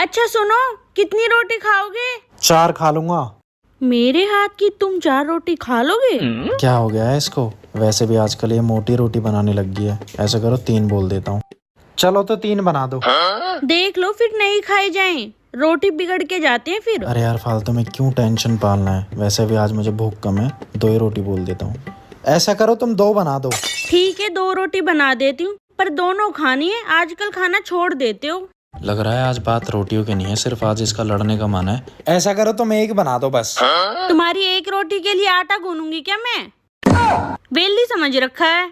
अच्छा सुनो, कितनी रोटी खाओगे? 4 खा लूंगा। मेरे हाथ की तुम 4 रोटी खा लोगे? क्या हो गया है इसको? वैसे भी आजकल ये मोटी रोटी बनाने लग गई है। ऐसा करो 3 बोल देता हूँ। चलो तो 3 बना दो। देख लो फिर नहीं खाई जाएं, रोटी बिगड़ के जाते हैं फिर। अरे यार फालतू में क्यों टेंशन पालना है, वैसे भी आज मुझे भूख कम है, 2 ही रोटी बोल देता हूँ। ऐसा करो तुम 2 बना दो। ठीक है 2 रोटी बना देती हूँ, पर दोनों खानी है, आजकल खाना छोड़ देते हो। लग रहा है आज बात रोटियों की नहीं है, सिर्फ आज इसका लड़ने का मन है। ऐसा करो तुम 1 बना दो बस। तुम्हारी 1 रोटी के लिए आटा गूंथूंगी क्या मैं? वेली समझ रखा है।